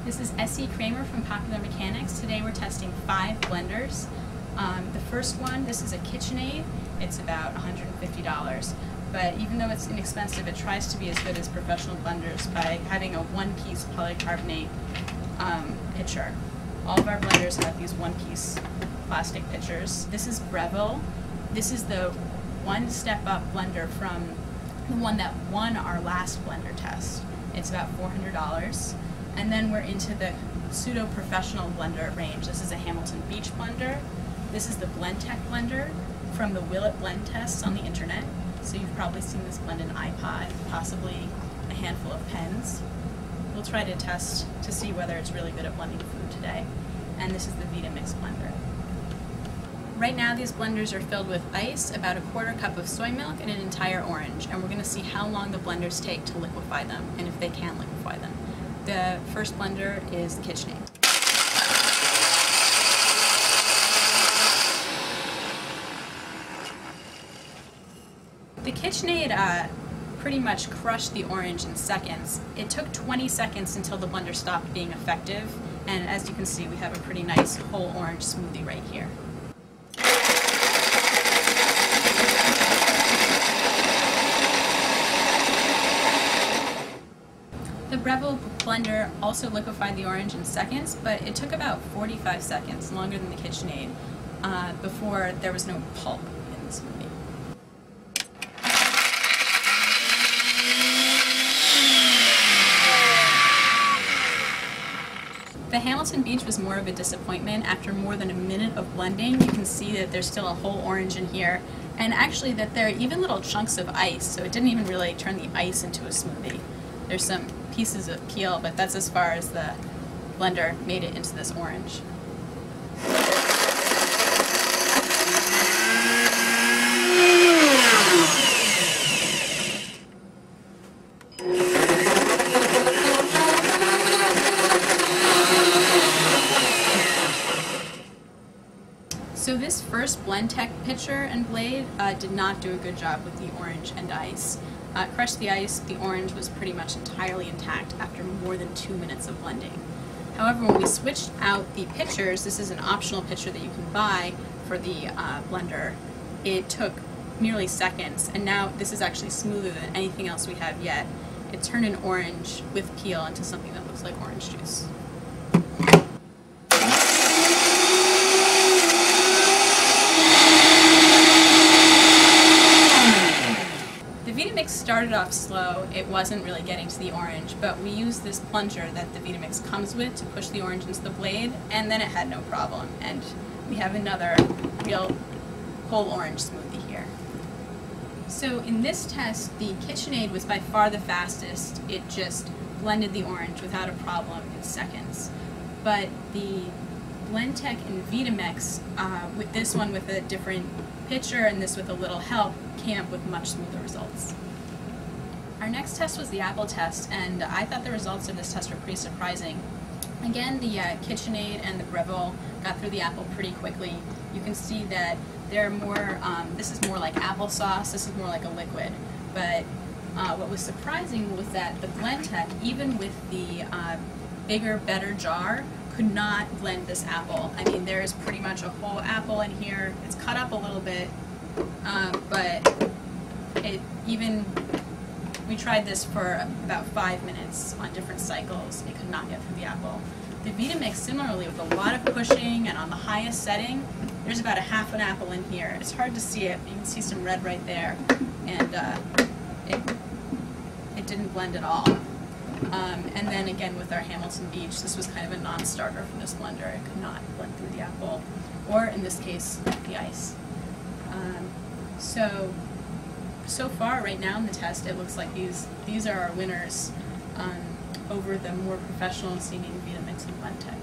This is S.E. Kramer from Popular Mechanics. Today we're testing 5 blenders. The first one, this is a KitchenAid. It's about $150. But even though it's inexpensive, it tries to be as good as professional blenders by having a one-piece polycarbonate pitcher. All of our blenders have these one-piece plastic pitchers. This is Breville. This is the one-step-up blender from the one that won our last blender test. It's about $400. And then we're into the pseudo-professional blender range. This is a Hamilton Beach blender. This is the Blendtec blender from the Will It Blend tests on the internet. So you've probably seen this blend an iPod, possibly a handful of pens. We'll try to test to see whether it's really good at blending food today. And this is the Vitamix blender. Right now these blenders are filled with ice, about a quarter cup of soy milk, and an entire orange. And we're going to see how long the blenders take to liquefy them, and if they can liquefy them. The first blender is the KitchenAid. The KitchenAid pretty much crushed the orange in seconds. It took 20 seconds until the blender stopped being effective, and as you can see, we have a pretty nice whole orange smoothie right here. The Breville blender also liquefied the orange in seconds, but it took about 45 seconds, longer than the KitchenAid, before there was no pulp in the smoothie. The Hamilton Beach was more of a disappointment. After more than a minute of blending, you can see that there's still a whole orange in here, and actually that there are even little chunks of ice, so it didn't even really turn the ice into a smoothie. There's some pieces of peel, but that's as far as the blender made it into this orange. So this first Blendtec pitcher and blade did not do a good job with the orange and ice. Crushed the ice, the orange was pretty much entirely intact after more than 2 minutes of blending. However, when we switched out the pitchers, this is an optional pitcher that you can buy for the blender, it took nearly seconds, and now this is actually smoother than anything else we have yet. It turned an orange with peel into something that looks like orange juice. Vitamix started off slow. It wasn't really getting to the orange, but we used this plunger that the Vitamix comes with to push the orange into the blade, and then it had no problem, and we have another real whole orange smoothie here. So in this test, the KitchenAid was by far the fastest. It just blended the orange without a problem in seconds. But the Blendtec and Vitamix, with this one with a different pitcher and this with a little help, came up with much smoother results. Our next test was the apple test, and I thought the results of this test were pretty surprising. Again, the KitchenAid and the Breville got through the apple pretty quickly. You can see that they're more, this is more like applesauce, this is more like a liquid. But what was surprising was that the Blendtec, even with the bigger, better jar, could not blend this apple. I mean, there is pretty much a whole apple in here. It's cut up a little bit, but we tried this for about 5 minutes on different cycles. It could not get through the apple. The Vitamix, similarly, with a lot of pushing and on the highest setting, there's about a half an apple in here. It's hard to see it, but you can see some red right there, and it didn't blend at all. And then again with our Hamilton Beach, this was kind of a non-starter for this blender. It could not blend through the apple, or in this case, the ice. So far right now in the test, it looks like these are our winners over the more professional seeming Vitamix and Blendtec.